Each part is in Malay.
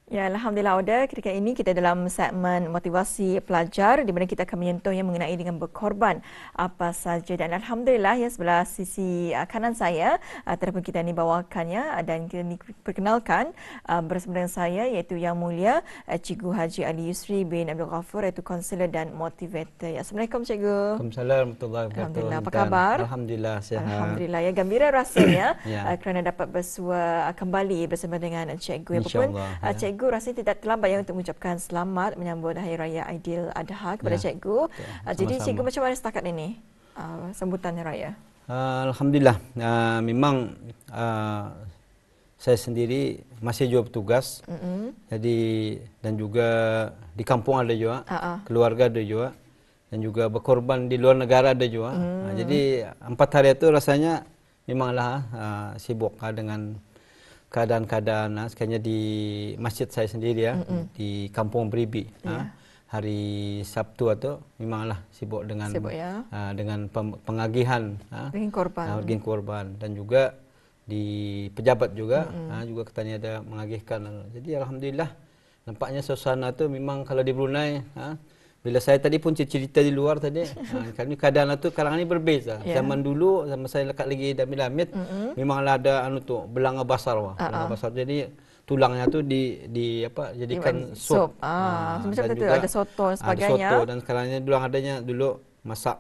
Ya, Alhamdulillah Oda. Ketika ini kita dalam segmen motivasi pelajar di mana kita akan menyentuh yang mengenai dengan berkorban apa saja. Dan Alhamdulillah ya sebelah sisi kanan saya tetapi kita ini bawakannya dan kita ini perkenalkan bersama dengan saya iaitu Yang Mulia Cikgu Haji Ali Yusri bin Abdul Ghafur iaitu konselor dan motivator. Ya, Assalamualaikum Cikgu. Waalaikumsalam warahmatullahi wabarakatuh. Alhamdulillah, apa khabar? Alhamdulillah sihat. Alhamdulillah ya, gembira rasanya Ya. kerana dapat bersua kembali bersama dengan cikgu. Apapun InsyaAllah, ya. cikgu rasanya tidak terlambat ya untuk mengucapkan selamat menyambut Hari Raya Aidiladha kepada Ya. cikgu. Jadi Sama-sama. cikgu macam mana setakat ini sambutan Hari Raya? Alhamdulillah. Memang saya sendiri masih juga bertugas. Jadi dan juga di kampung ada juga, keluarga ada juga, dan juga berkorban di luar negara ada juga. Jadi 4 hari itu rasanya memanglah sibuk dengan keadaan-keadaan sekiranya di masjid saya sendiri ya, di Kampung Beribi. Hari Sabtu atau memanglah sibuk dengan dengan pengagihan daging korban dan juga di pejabat juga juga katanya ada mengagihkan. Jadi alhamdulillah nampaknya suasana tu memang kalau di Brunei bila saya tadi pun cerita di luar tadi kan keadaan itu sekarang ini berbeza. Zaman dulu sama saya lekat lagi Damit memanglah ada tu belanga basar belanga basar. Jadi tulangnya tu jadikan sup. Macam tu ada soto dan sebagainya. Ada soto dan sekarang ini dulu adanya dulu masak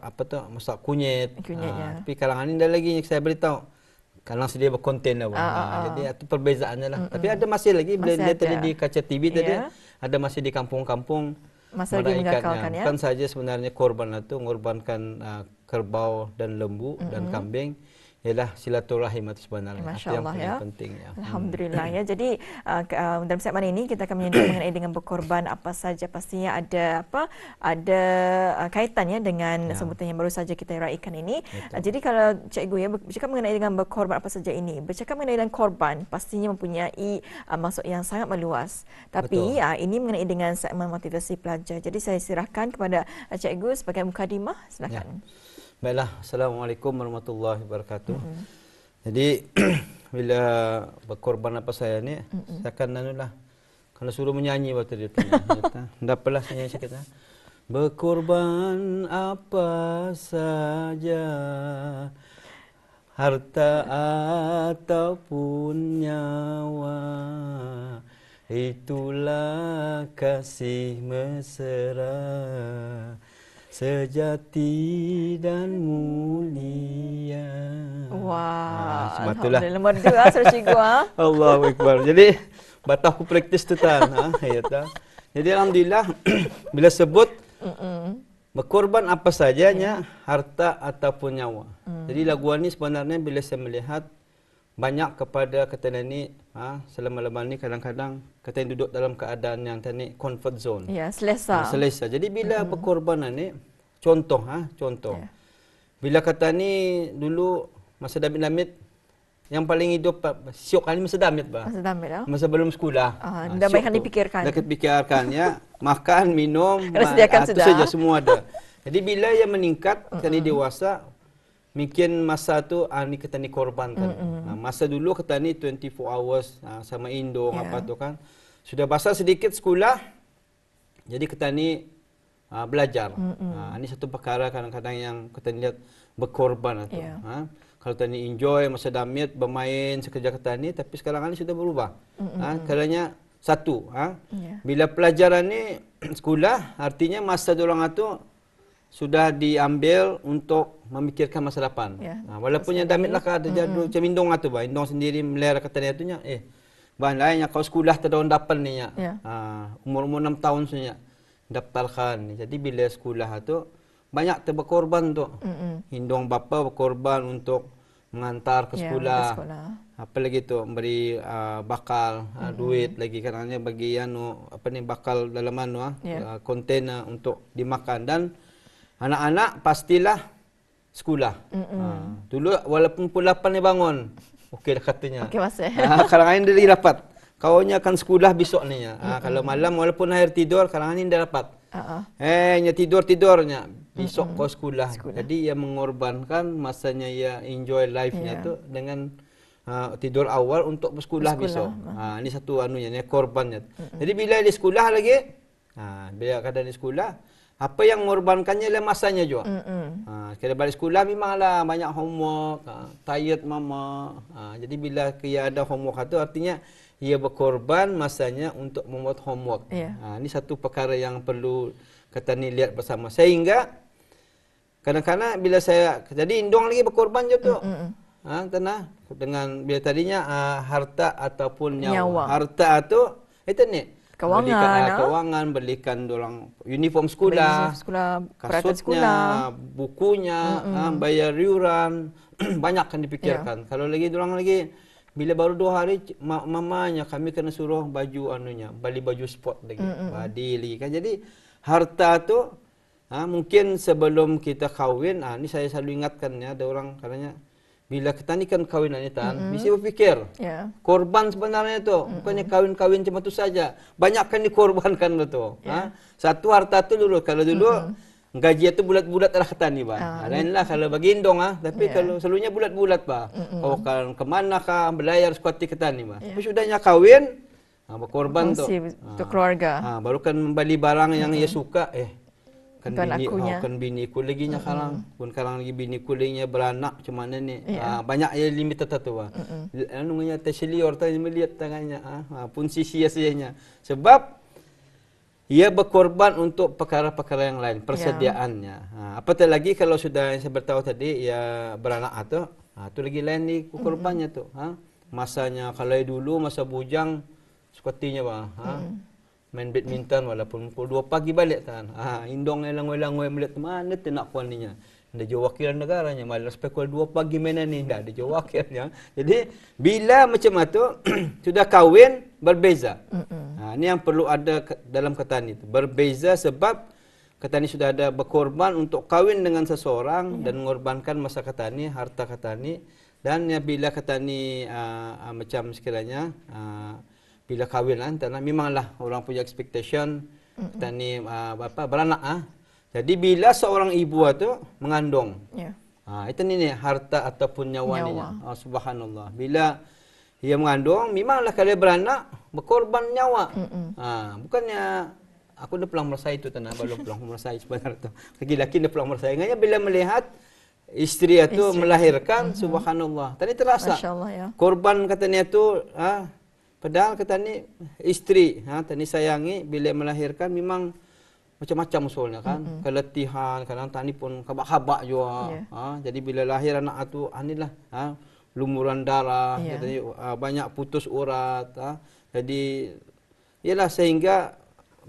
masak kunyit. Tapi sekarang ini dah lagi saya beritahu kadang sedia berkonten lah. Jadi itu perbezaannya lah. Tapi ada masih lagi bila lihat tadi di kaca TV tadi ada masih di kampung-kampung masih lagi mengakalkan ya. Bukan saja sebenarnya korban itu mengorbankan kerbau dan lembu dan kambing. Ialah silaturahim itu sebenarnya. Masya Allah ya. Penting ya. Alhamdulillah ya. Jadi dalam segmen ini kita akan menyentuh mengenai dengan berkorban apa saja, pastinya ada ada kaitannya dengan sebutan yang baru saja kita raikan ini. Jadi kalau cikgu ya bercakap mengenai dengan berkorban apa saja ini, bercakap mengenai dengan korban pastinya mempunyai maksud yang sangat meluas. Tapi ini mengenai dengan segmen motivasi pelajar. Jadi saya serahkan kepada cikgu sebagai mukadimah. Silakan. Baiklah, Assalamualaikum warahmatullahi wabarakatuh. Jadi bila berkorban apa saya ni, saya akan kalau suruh menyanyi waktu dia tanya. Tak apalah saya nyanyi sikit. Berkorban apa saja, harta ataupun nyawa, itulah kasih mesra sejati dan mulia. Wah, alhamdulillah merdu suruh cikgu Allahu Akbar. Jadi batah aku praktis tu tan. Jadi alhamdulillah bila sebut berkorban apa sajanya, harta ataupun nyawa. Jadi lagu ni sebenarnya bila saya melihat banyak kepada kata ni selama-lama ni kadang-kadang kata duduk dalam keadaan yang tadi comfort zone. Ya, selesa. Selesa. Jadi bila berkorbanan ni contoh. Bila kata ni dulu masa Damit yang paling hidup syok kali masa Damit masa belum sekolah. Dah baikkan dipikirkan. Dah dipikirkan ya. Makan, minum, itu saja semua ada. Jadi bila yang meningkat kali dewasa mungkin masa tu ni kata ni korban kan. Masa dulu kata ni 24 hours sama indung apa tu kan. Sudah basah sedikit sekolah. Jadi kata ni belajar. Ini satu perkara kadang-kadang yang kita lihat berkorban tu. Kalau tadi enjoy masa Damit bermain sekerja kata ni, tapi sekarang ni sudah berubah. Kerana satu, bila pelajaran ni sekolah artinya masa diorang tu sudah diambil untuk memikirkan masa depan. Walaupun yang Damit lah ada jadu macam indong tu indong sendiri melihara kata dia tu nya bahan lainnya kau sekolah tahun depan ni nya. Umur 6 tahun sebenarnya daftarkan. Jadi bila sekolah tu banyak berkorban tu. Indong bapa berkorban untuk mengantar ke sekolah. Apalagi tu beri bakal duit lagi kadangnya bagi bakal dalam kontainer untuk dimakan dan anak-anak pastilah sekolah. Dulu walaupun pukul 8 ni bangun. Okey dah katanya. Okey masih. Kadang-kadang dia lagi dapat. Kaunya akan sekolah besok ni. Kalau malam walaupun akhir tidur kadang-kadang ni dia dapat. Nya tidur-tidurnya. Besok kau sekolah. Jadi ia mengorbankan masanya ia enjoy life-nya tu dengan tidur awal untuk bersekolah besok. Ini satu anunya, ni korbannya. Jadi bila di sekolah lagi, bila keadaan di sekolah, apa yang mengorbankannya adalah masanya juga. Kalau balik sekolah memanglah banyak homework, tired mama. Jadi bila ia ada homework itu artinya ia berkorban masanya untuk membuat homework. Ini satu perkara yang perlu kita ni lihat bersama. Sehingga kadang-kadang bila saya jadi indong lagi berkorban je tu. Tanah dengan bila tadinya harta ataupun nyawa. Harta tu itu ni kewangan, belikan dorang uniform sekolah, kasutnya, bukunya, bayar iuran, banyak kan dipikirkan. Kalau lagi dorang lagi bila baru 2 hari mamanya kami kena suruh baju anunya, beli baju sport lagi, badi lagi kan. Jadi harta tu mungkin sebelum kita kahwin, ni saya selalu ingatkan ya, ada orang katanya bila kita ni kan kawinan ni mesti berfikir. Korban sebenarnya tu, bukannya kawin-kawin cuma tu saja. Banyak kan dikorbankan tu. Satu harta tu dulu, kalau dulu gaji itu bulat-bulat lah kata ni bah. Lainlah kalau bagi indong tapi kalau selalunya bulat-bulat bah. Kau kan kemana kah belayar sekuati kata ni bah. Tapi sudahnya kawin, berkorban tu. Untuk keluarga. Baru kan membeli barang yang ia suka, kan bini ku lagi nya kalang pun kalang lagi bini ku lagi nya beranak macam mana ni banyak ya limit tertentu anu nya terselior tadi melihat tangannya pun sia sianya sebab ia berkorban untuk perkara-perkara yang lain persediaannya apatah lagi kalau sudah saya beritahu tadi ia beranak tu lagi lain ni korbannya tu masanya kalau dulu masa bujang sepertinya bah main badminton walaupun pukul 2 pagi balik kan. Indong elang-elang melihat mana tu nak kuaninya. Ada jauh wakil negaranya malas pukul 2 pagi mainan ni dah ada jauh wakilnya. Jadi bila macam itu sudah kahwin berbeza. Ini yang perlu ada dalam ketani itu. Berbeza sebab ketani sudah ada berkorban untuk kahwin dengan seseorang dan mengorbankan masa ketani, harta ketani dan ya bila ketani macam sekiranya bila kahwin antara memanglah orang punya expectation kita ni beranak Jadi bila seorang ibu tu mengandung. Itu ni harta ataupun nyawanya. Subhanallah. Bila ia mengandung memanglah kalau beranak berkorban nyawa. Bukannya aku dah pulang merasai itu tanah belum pulang merasai sebenarnya tu. Laki-laki dah pulang merasai. Hanya bila melihat isteri itu melahirkan subhanallah. Tadi terasa. Korban katanya tu padahal kata ni isteri, tadi sayangi bila melahirkan memang macam-macam usulnya kan, keletihan, kadang tani pun kabak-kabak juga. Jadi bila lahir anak tu, inilah lumuran darah, banyak putus urat. Jadi ialah sehingga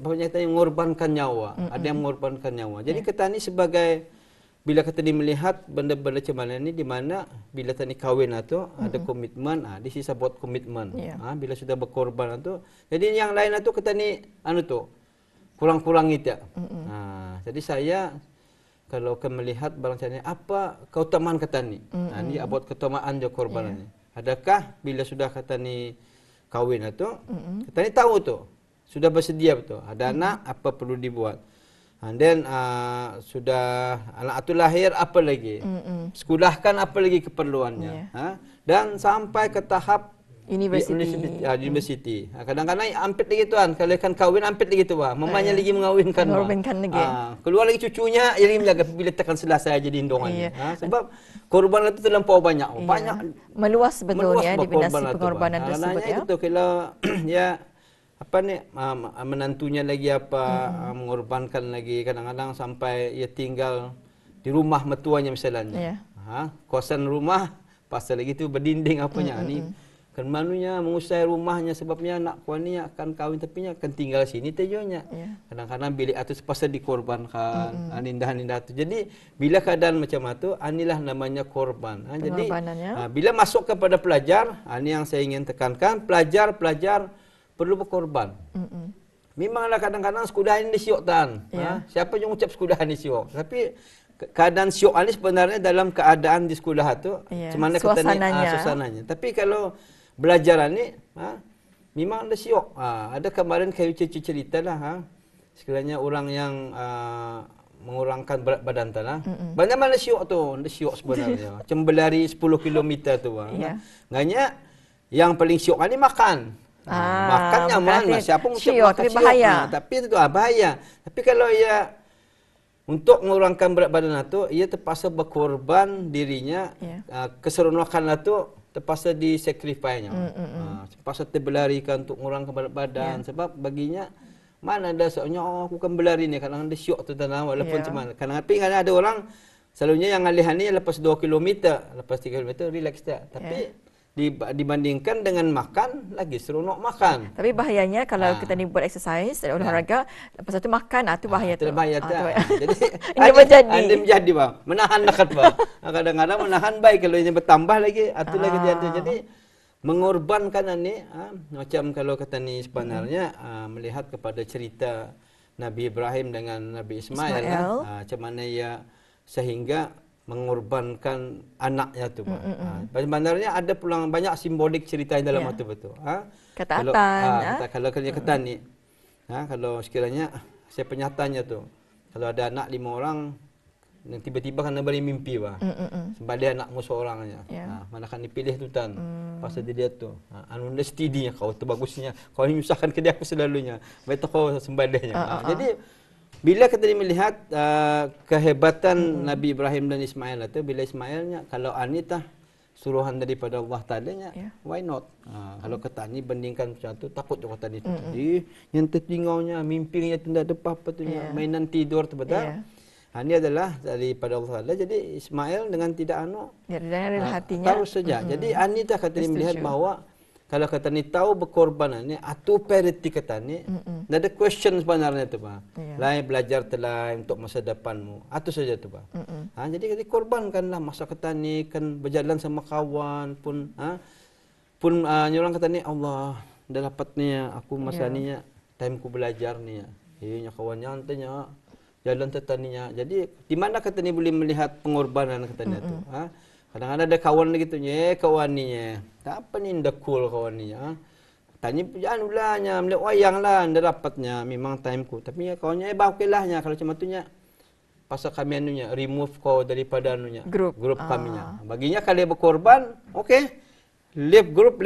banyak yang mengorbankan nyawa, ada yang mengorbankan nyawa. Jadi kata ni sebagai bila kita melihat benda-benda macam mana ni di mana bila tani kahwin tu ada komitmen, di sisa buat komitmen. Bila sudah berkorban tu, jadi yang lain tu kita ni tu kurang-kurang itu. Jadi saya kalau akan melihat barang macam ni apa keutamaan kata ni. Ni buat keutamaan je korban ni. Adakah bila sudah kata ni kahwin tu, kita ni tahu tu sudah bersedia betul. Ada anak apa perlu dibuat. And then sudah anak itu lahir apa lagi? Sekolahkan apa lagi keperluannya? Dan sampai ke tahap university. Kadang-kadang ampit lagi tuan, kalau kan kahwin ampit lagi tu mamanya lagi mengawinkan. Lagi. Keluar lagi cucunya, jadi menjaga bila tekan selesai jadi indongan. Sebab korban itu terlampau banyak. Banyak meluas sebetulnya dimensi pengorbanan tersebut ya. Itu kalau ya apa ni menantunya lagi apa mengorbankan lagi kadang-kadang sampai ia tinggal di rumah mertuanya misalnya. Kosan rumah pasal lagi tu berdinding apanya ni kan manunya mengusai rumahnya sebabnya anak kuannya akan kahwin tapi akan tinggal sini tujuannya. Kadang-kadang bilik itu pasal dikorbankan indah-indah tu. Jadi bila keadaan macam itu inilah namanya korban. Jadi bila masuk kepada pelajar ini yang saya ingin tekankan pelajar perlu berkorban. Memanglah kadang-kadang sekolah ini siok tan. Siapa yang ucap sekolah ini siok? Tapi keadaan siok ini sebenarnya dalam keadaan di sekolah itu macam mana suasananya. Tapi kalau belajar ini memang ada siok. Ada kemarin kayu cerita lah sekiranya orang yang mengurangkan berat badan tanah. Banyak mana syok tu, syok sebenarnya. Macam berlari 10 km tu bang. Yeah. Nganya yang paling syok kan ni makan. Makan nyaman, siapa pun syok, tapi bahaya. Tapi itu bahaya. Tapi kalau ia untuk mengurangkan berat badan tu, ia terpaksa berkorban dirinya, keseronokan tu terpaksa disacrifice-nya. Terpaksa terberlarikan untuk mengurangkan berat badan. Sebab baginya, mana ada soalnya aku kan berlari ni, kadang ada syok tu tanah, walaupun cuman. Kadang ada orang, selalunya yang alihan ni lepas 2 km, lepas 3 km, relax tak. Tapi, dibandingkan dengan makan, lagi seronok makan. Tapi bahayanya kalau kita ni buat exercise, olahraga, lepas tu makan, tu bahaya tu. Bahaya tu. Jadi, ini menjadi bang. Menahan dekat bang. Kadang-kadang menahan baik, kalau ini bertambah lagi, itu lagi dia. Jadi, mengorbankan ni, macam kalau kata ni sebenarnya, melihat kepada cerita Nabi Ibrahim dengan Nabi Ismail. Macam mana ia sehingga mengorbankan anaknya tu. Sebenarnya ada pulang banyak simbolik cerita dalam itu betul. Kalau kata ni, kalau sekiranya saya penyatanya tu, kalau ada anak 5 orang, yang tiba-tiba kena balik mimpi bah. Sebab dia anakmu seorangnya. Mana kan dipilih tu tan. Pasal dia tu. Anu steady-nya kau tu bagusnya. Kau menyusahkan ke dia aku selalunya. Baik kau sembadahnya. Jadi bila kita melihat kehebatan Nabi Ibrahim dan Ismail itu, bila Ismailnya, kalau Anita suruhan daripada Allah Ta'ala-nya, why not? Kalau kata ni bandingkan macam tu, takut juga kata ni. Yang tertinggalnya, mimpinya tidak ada apa-apa tu, mainan tidur tu betul. Ini adalah daripada Allah Ta'ala. Jadi Ismail dengan tidak tahu saja. Jadi Anita kata ni melihat bahawa kalau kata ni tahu berkorban ni, atu priority kata ni, ada question sebenarnya tu bah. Lain belajar telah untuk masa depanmu. Atu saja tu bah. Jadi kita korbankanlah masa kata ni kan berjalan sama kawan pun orang kata ni Allah dah dapat ni aku masa ni time ku belajar ni nya kawannya antanya jalan tetaninya. Jadi di mana kata ni boleh melihat pengorbanan kata ni tu. Kadang-kadang ada kawan gitu kawan ni tak apa ni ndak cool kawan ni tanya anu lah nya melihat wayang lah ndak dapatnya memang timeku tapi kawannya okeylah kalau macam tu nya pasal kami anunya remove kau daripada anunya grup kaminya baginya kalau dia berkorban okey leave group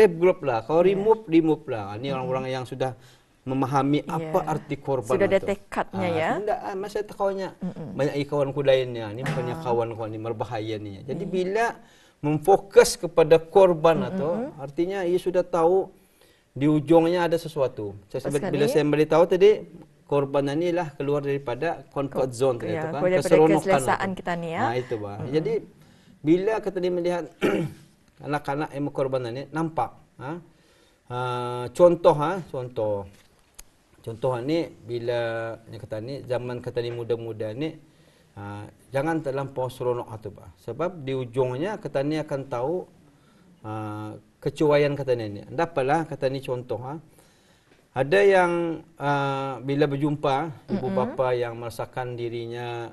lah kau remove lah ini orang-orang yang sudah memahami apa arti korban sudah ada tekadnya ya tidak masa takaunya banyak kawanku lainnya ni bukannya kawan-kawan ni berbahaya ni jadi bila memfokus kepada korban atau artinya ia sudah tahu di ujungnya ada sesuatu bila saya beritahu tadi korban inilah keluar daripada comfort zone itu kan keseronokan kita ni ya itu bah jadi bila kita melihat anak-anak yang berkorban ini nampak Contoh ni bila ni kata ni zaman kata ni muda-muda ni jangan terlampau seronok tu bah. Sebab di ujungnya kata ni akan tahu kecuaian kata ni. Dapatlah kata ni contoh ada yang bila berjumpa ibu bapa yang merasakan dirinya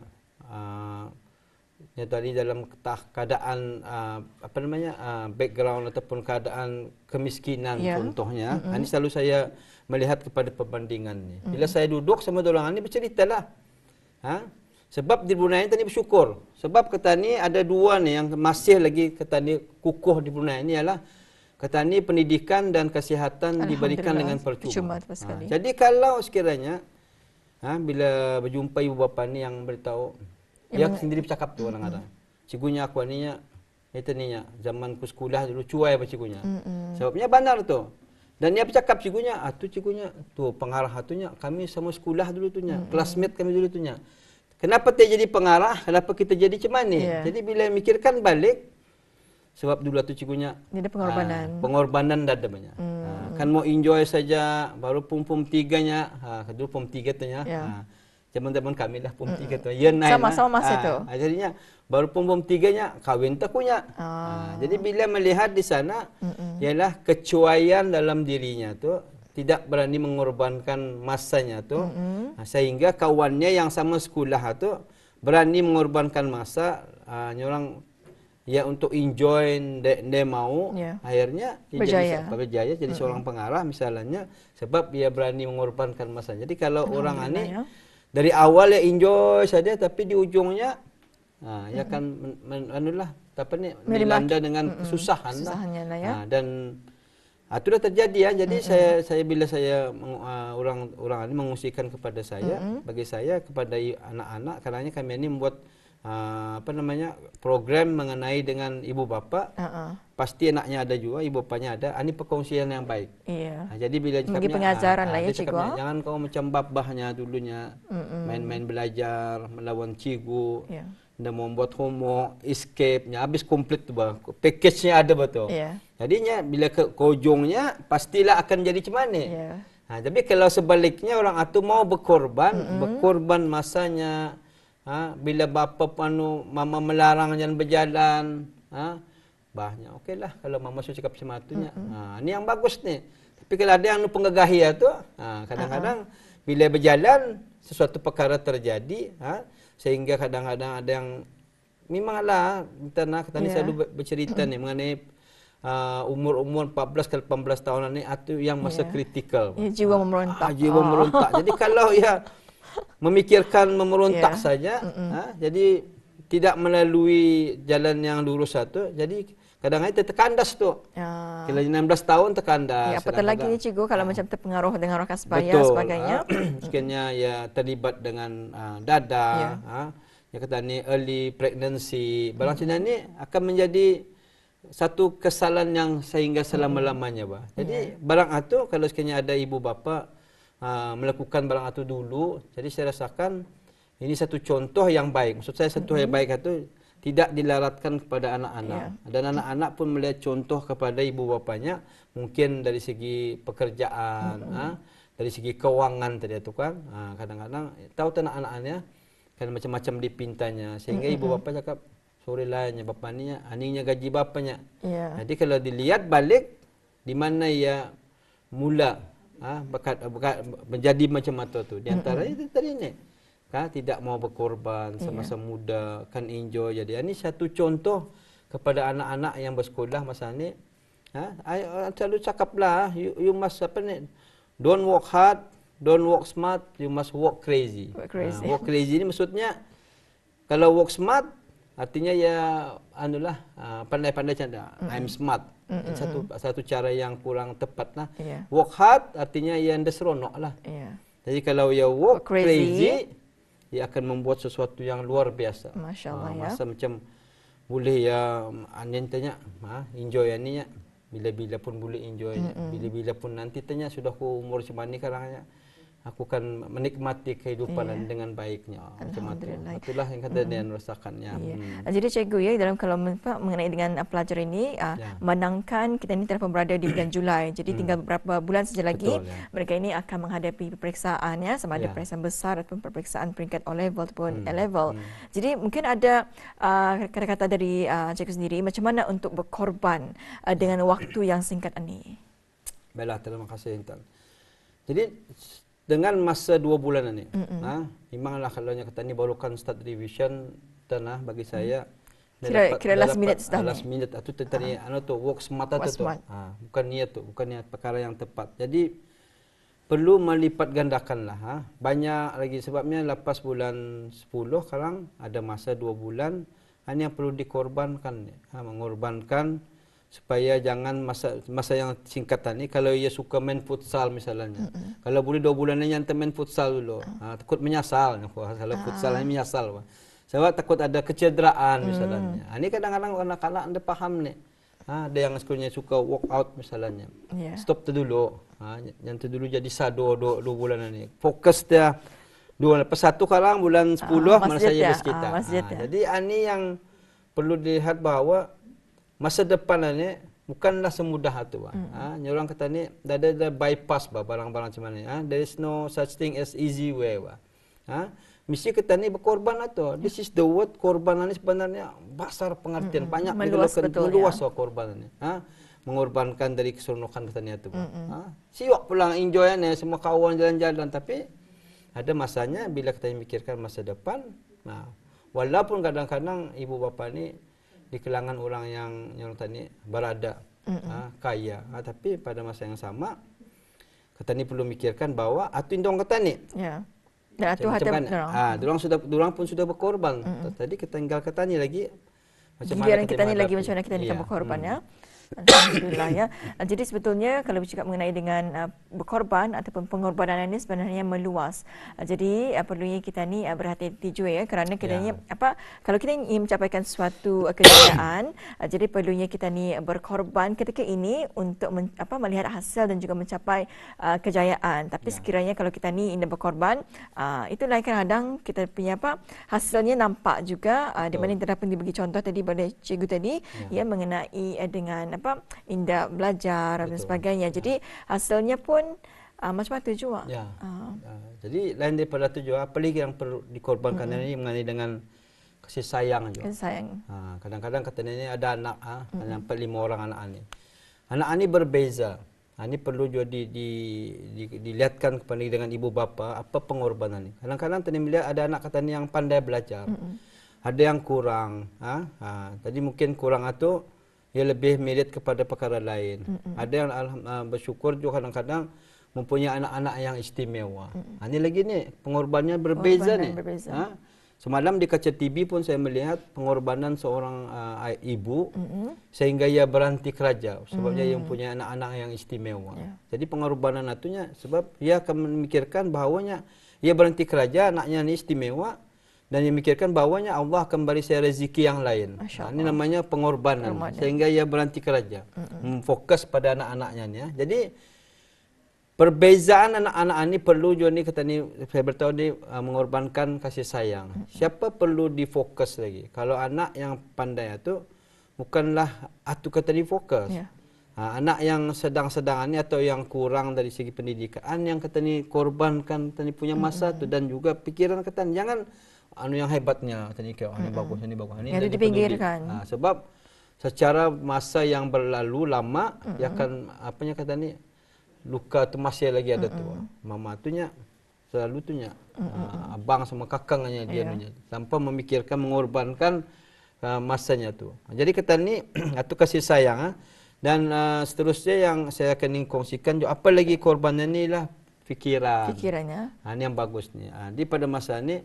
tadi dalam keadaan apa namanya background ataupun keadaan kemiskinan contohnya. Ini selalu saya melihat kepada perbandingan ni. Bila saya duduk sama orang ni berceritalah. Sebab di Brunei tadi bersyukur. Sebab kata ni ada dua ni yang masih lagi kata ni kukuh di Brunei ni ialah kata ni pendidikan dan kesihatan diberikan dengan percuma. Jadi kalau sekiranya bila berjumpa ibu bapa ni yang beritahu dia sendiri bercakap tu kadang-kadang. Cigunya aku ni itu ni zaman ku sekolah dulu cuai apa cigunya. Sebabnya benar tu. Dan dia bercakap cigunya, tu pengarah atunya kami sama sekolah dulu tu nya, classmate kami dulu tu nya. Kenapa dia jadi pengarah? Kenapa kita jadi macam ni? Jadi bila mikirkan balik sebab dulu tu cigunya ada pengorbanan. Pengorbanan dah ada banyak. Kan mau enjoy saja baru pum 3-nya. Dulu pum 3 tu nya. Zaman-zaman kami lah pum 3 tu. Ya naik. Sama-sama masa tu. Jadinya baru pum 3-nya kawin tak punya. Jadi bila melihat di sana ialah kecuaian dalam dirinya tu tidak berani mengorbankan masanya tu sehingga kawannya yang sama sekolah tu berani mengorbankan masa orang untuk enjoy dia mau akhirnya dia berjaya jadi seorang pengarah misalnya sebab dia berani mengorbankan masa. Jadi kalau orang ini dari awal ya enjoy saja, tapi di ujungnya ya kan anulah apa nih dilanda dengan kesusahan lah. Lah ya. Dan itu dah terjadi ya. Jadi saya bila saya orang ini mengungsikan kepada saya, bagi saya kepada anak-anak, karena kami ini membuat apa namanya program mengenai dengan ibu bapa. Pasti anaknya ada juga, ibu bapanya ada. Ini perkongsian yang baik. Iya. Jadi bila bagi pengajaran lah ya cikgu. Jangan kau macam babahnya dulunya main-main belajar melawan cikgu. Yeah. Dan membuat homework, escape-nya habis komplit tu bah. Package-nya ada betul. Yeah. Jadinya bila ke ujungnya pastilah akan jadi macam mana. Yeah. Tapi kalau sebaliknya orang itu mau berkorban masanya. Bila bapa mama melarang jangan berjalan, bahnya okeylah kalau mama sudah cakap macam itunya. Ini yang bagus ni. Tapi kalau ada yang penggagahi tu, kadang-kadang bila berjalan sesuatu perkara terjadi, sehingga kadang-kadang ada yang memanglah kita ni selalu bercerita ni mengenai umur-umur 14 ke 18 tahun ni itu yang masa kritikal. Jiwa memerontak. Jiwa memerontak. Jadi kalau memikirkan memerontak saja, jadi tidak melalui jalan yang lurus satu, jadi kadang-kadang terkandas tu. Kalau 16 tahun terkandas. Apatah lagi ni cikgu kalau macam terpengaruh dengan rokas bayar sebagainya. Mungkinnya ya terlibat dengan dada, yang kata ni early pregnancy. Barang macam ni akan menjadi satu kesalahan yang sehingga selama-lamanya. Jadi barang itu kalau sekiranya ada ibu bapa melakukan barang itu dulu, jadi saya rasakan ini satu contoh yang baik. Maksud saya satu yang baik itu tidak dilaratkan kepada anak-anak. Dan anak-anak pun melihat contoh kepada ibu bapanya, mungkin dari segi pekerjaan, dari segi keuangan tadi itu kan. Kadang-kadang tahu anak-anaknya kan macam-macam dipintanya, sehingga ibu bapa cakap, sorry lah bapa ni aningnya gaji bapanya. Jadi kalau dilihat balik di mana ia mula menjadi macam itu tu. Di antara itu tadi ni. Tidak mau berkorban semasa muda, kan enjoy. Jadi ini satu contoh kepada anak-anak yang bersekolah masa ni. Selalu cakaplah, you must apa ni, don't work hard, don't work smart, you must work crazy. Work crazy ni maksudnya kalau work smart artinya ya anulah pandai-pandai canda. I'm smart. Satu cara yang kurang tepat lah. Work hard artinya yang seronok lah. Jadi kalau ya work crazy, dia akan membuat sesuatu yang luar biasa. Masya Allah ya. Masa macam boleh ya anin tanya, enjoy aninya. Bila-bila pun boleh enjoy. Bila-bila pun nanti tanya sudah aku umur macam ni sekarangnya. Aku akan menikmati kehidupan dengan baiknya. Alhamdulillah. Itulah yang kata dia rasakannya. Jadi cikgu ya dalam kalau mengenai dengan pelajar ini menangkan kita ini telah berada di bulan Julai. Jadi tinggal beberapa bulan saja lagi mereka ini akan menghadapi peperiksaan sama ada peperiksaan besar ataupun peperiksaan peringkat O level ataupun A level. Jadi mungkin ada kata-kata dari cikgu sendiri macam mana untuk berkorban dengan waktu yang singkat ini. Baiklah, terima kasih Intan. Jadi dengan masa 2 bulan ini, memanglah kalau kata ni barukan start revision, bagi saya kira last minute sudah. Last minute itu tadi work smart tu. Bukan niat tu, bukan niat perkara yang tepat. Jadi perlu melipat gandakanlah. Banyak lagi sebabnya lepas bulan 10 sekarang ada masa 2 bulan yang perlu dikorbankan, mengorbankan supaya jangan masa yang singkat ni kalau ia suka main futsal misalnya. Kalau boleh 2 bulan ni yang main futsal dulu. Takut menyasal. Kalau futsal ni menyasal. Sebab takut ada kecederaan misalnya. Ini kadang-kadang anak-anak anda faham ni. Ada yang sebenarnya suka walk out misalnya. Stop tu dulu. Yang tu dulu jadi sado 2 bulan ni. Fokus dia 2 lepas 1 sekarang bulan 10 mana saya bersekitar. Jadi ini yang perlu dilihat bahawa masa depan ni bukanlah semudah itu. Orang kata ni ada bypass barang-barang macam mana. There is no such thing as easy way. Mesti kita ni berkorban atau this is the word korban ni sebenarnya besar pengertian, banyak meluas korban ni. Mengorbankan dari keseronokan kita ni itu. Siok pulang enjoy ni semua kawan jalan-jalan, tapi ada masanya bila kita mikirkan masa depan. Walaupun kadang-kadang ibu bapa ni di kalangan orang yang tadi berada kaya, tapi pada masa yang sama kita ni perlu mikirkan bahawa atu indong kata ni Dan atuh hati dorang pun sudah berkorban. Tadi kita tinggal katanya lagi macam mana kita ni lagi macam mana kita ni berkorban ya. Alhamdulillah ya. Jadi sebetulnya kalau bercakap mengenai dengan berkorban ataupun pengorbanan ini sebenarnya meluas. Jadi perlunya kita ni berhati-hati juga ya, kerana kiranya kalau kita ingin mencapaikan suatu kejayaan, jadi perlunya kita ni berkorban ketika ini untuk melihat hasil dan juga mencapai kejayaan. Tapi sekiranya kalau kita ni ingin berkorban, itulah kadang-kadang kita punya hasilnya nampak juga di mana telah pun dibagi contoh tadi pada cikgu tadi ya mengenai dengan indah belajar dan sebagainya. Jadi hasilnya pun macam tu juga. Jadi lain daripada tu juga, apa lagi yang perlu dikorbankan ini mengenai dengan kasih sayang juga. Kasih sayang. Kadang-kadang katanya ini ada anak, sampai 5 orang anak ini. Anak ini berbeza. Ini perlu juga dilihatkan kepada dengan ibu bapa apa pengorbanan ini. Kadang-kadang tadi melihat ada anak katanya yang pandai belajar. Ada yang kurang. Tadi mungkin kurang itu dia lebih milit kepada perkara lain. Ada yang bersyukur juga kadang-kadang mempunyai anak-anak yang istimewa. Ini lagi ni pengorbanannya berbeza ni. Semalam di kaca TV pun saya melihat pengorbanan seorang ibu sehingga ia berhenti kerja sebabnya ia mempunyai anak-anak yang istimewa. Jadi pengorbanan itunya sebab ia akan memikirkan bahawanya ia berhenti kerja, anaknya ini istimewa. Dan dia memikirkan bahawanya Allah akan beri saya rezeki yang lain. Ini namanya pengorbanan. Sehingga ia berhenti kerja. Fokus pada anak-anaknya. Ya. Jadi perbezaan anak-anak ini perlu juga ni kata ni saya beritahu ni mengorbankan kasih sayang. Siapa perlu difokus lagi? Kalau anak yang pandai itu bukanlah atu kata difokus. Anak yang sedang-sedang ini atau yang kurang dari segi pendidikan yang kata ni korbankan kata ni punya masa tu dan juga pikiran kata ni jangan yang hebatnya tadi ini bagus ini bagus ini jadi dipinggirkan. Sebab secara masa yang berlalu lama dia akan apanya kata ni luka tu masih lagi ada tu. Mama tunya selalu tunya abang sama kakangnya dia punya tanpa memikirkan mengorbankan masanya tu. Jadi kata ni itu kasih sayang dan seterusnya yang saya akan kongsikan juga apa lagi korbannya ni lah fikirannya. Ini yang bagus ni. Di pada masa ni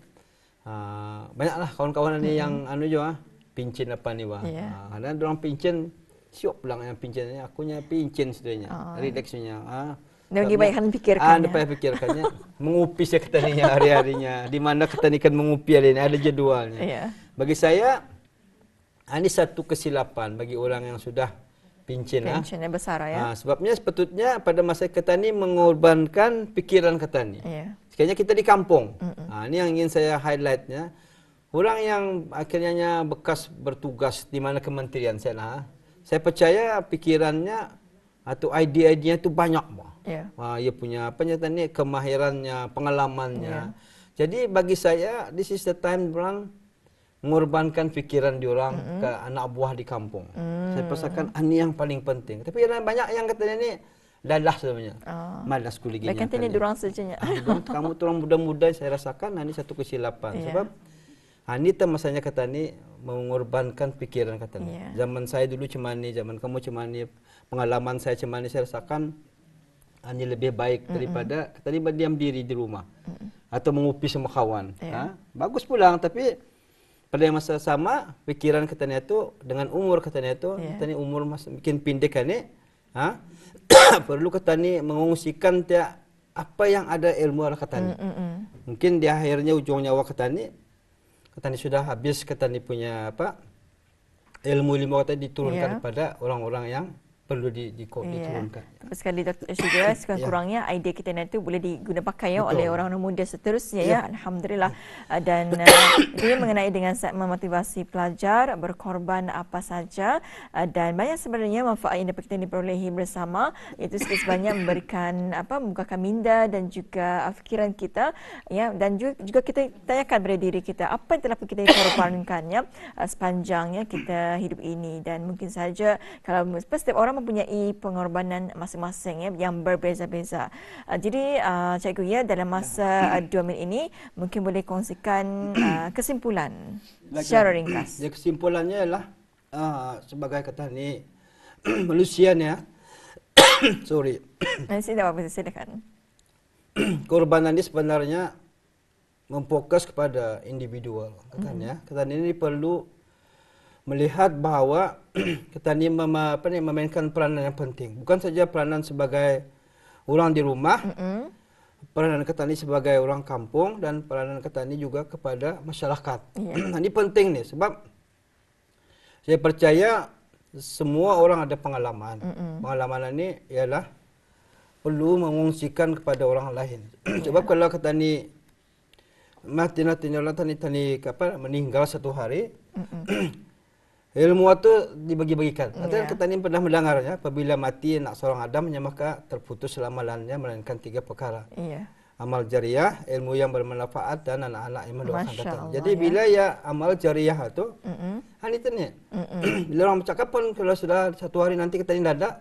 banyaklah kawan-kawan ni yang juga pincin apa ni karena orang pincin siap pulang yang pincin ni akunya pincin sebenarnya relaxnya dan lagi baik fikirkannya fikirkannya mengupi saya ketaninya hari-harinya di mana ketanikan mengupi hari ini ada jadualnya bagi saya ini satu kesilapan bagi orang yang sudah pincin yang besar ya sebabnya sepatutnya pada masa ketani mengorbankan pikiran ketani sekiranya kita di kampung. Ini yang ingin saya highlightnya. Orang yang akhirnya bekas bertugas di mana kementerian saya percaya pikirannya atau idea-idenya itu banyak. Ia punya ni kemahirannya, pengalamannya. Jadi bagi saya, this is the time orang mengorbankan pikiran diorang ke anak buah di kampung. Saya pasakan ini yang paling penting. Tapi banyak yang katanya ni lalah sebenarnya. Malas kuliahnya. Bahkan ini durang sejanya. Kamu orang muda-muda saya rasakan ini satu kesilapan. Sebab ini masanya kata ni mengorbankan pikiran kata ni. Zaman saya dulu cuma ni, zaman kamu cuma ni, pengalaman saya cuma ni saya rasakan ini lebih baik daripada kata ni berdiam diri di rumah atau mengupi sama kawan. Bagus pulang tapi pada masa sama pikiran kata ni itu dengan umur kata ni itu, kata ni umur makin pendek kan ni. Perlu kata ni mengungsikan apa yang ada ilmu ala kata ni. Mungkin di akhirnya ujung nyawa kata ni sudah habis kata ni punya ilmu kata diturunkan kepada orang-orang yang perlu diturunkan. Tapi sekali juga sekurang-kurangnya idea kita nanti boleh diguna pakai oleh orang muda seterusnya Alhamdulillah. Dan dia mengenai dengan memotivasi pelajar berkorban apa saja dan banyak sebenarnya manfaat yang dapat kita diperolehi bersama iaitu sebanyak memberikan membukakan minda dan juga fikiran kita dan juga kita tanyakan pada diri kita apa yang telah kita korbankannya sepanjangnya kita hidup ini dan mungkin saja kalau setiap orang mempunyai pengorbanan masing-masing yang berbeza-beza. Jadi cikgu dalam masa 2 minit ini mungkin boleh kongsikan kesimpulan secara ringkas. Kesimpulannya ialah sebagai kata ni manusia ni sorry. Tidak apa-apa silakan. Korbanan ini sebenarnya memfokus kepada individual katanya. Katanya ini perlu melihat bahawa katanya memainkan peranan yang penting. Bukan saja peranan sebagai orang di rumah, peranan katanya sebagai orang kampung dan peranan katanya juga kepada masyarakat. Ini penting nih sebab saya percaya semua orang ada pengalaman. Pengalaman ini ialah perlu mengungsikan kepada orang lain. Sebab kalau katanya mati orang tani meninggal satu hari, ilmu itu dibagi-bagikan. Artinya katanya pernah mendengarnya, apabila mati anak seorang Adam, maka terputus selama-lamanya melainkan 3 perkara. Amal jariah, ilmu yang bermanfaat dan anak-anak yang mendoakan katanya. Jadi bila ya amal jariah itu, ini tanya. Bila orang bercakap pun kalau sudah satu hari nanti katanya dadak,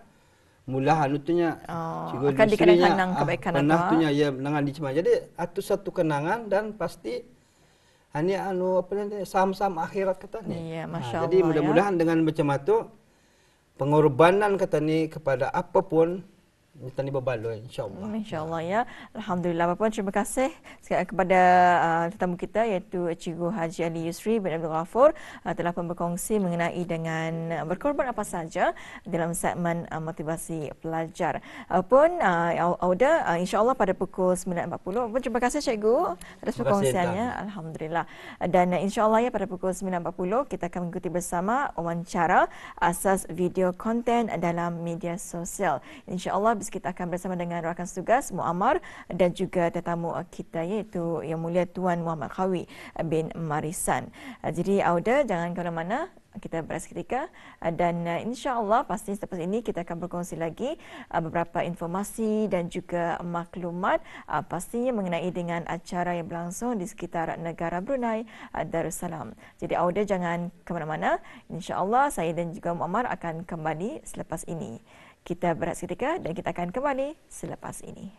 mula hanutunya akan dikenang-kenang kebaikan pernah tunya ya menangan di cuma. Jadi itu satu kenangan dan pasti hanya saham-saham akhirat katanya. Iya, Masya Allah. Jadi mudah-mudahan dengan macam itu pengorbanan katanya kepada apapun Tani berbaloi, insyaAllah. InsyaAllah ya. Alhamdulillah. Bapak, terima kasih kepada tetamu kita iaitu Cikgu Haji Ali Yusri bin Abdul Ghafur telah berkongsi mengenai dengan berkorban apa saja dalam segmen motivasi pelajar. Auda, insyaAllah pada pukul 9.40. Terima kasih Cikgu atas perkongsiannya. Alhamdulillah. Dan insyaAllah ya pada pukul 9.40 kita akan mengikuti bersama wawancara asas video konten dalam media sosial. InsyaAllah kita akan bersama dengan rakan tugas Muammar dan juga tetamu kita iaitu Yang Mulia Tuan Muhammad Khawi bin Marisan. Jadi Auda, jangan ke mana-mana, kita berehat seketika dan insya-Allah pasti selepas ini kita akan berkongsi lagi beberapa informasi dan juga maklumat pastinya mengenai dengan acara yang berlangsung di sekitar negara Brunei Darussalam. Jadi Auda jangan ke mana-mana, insya-Allah saya dan juga Muammar akan kembali selepas ini. Kita berehat seketika dan kita akan kembali selepas ini.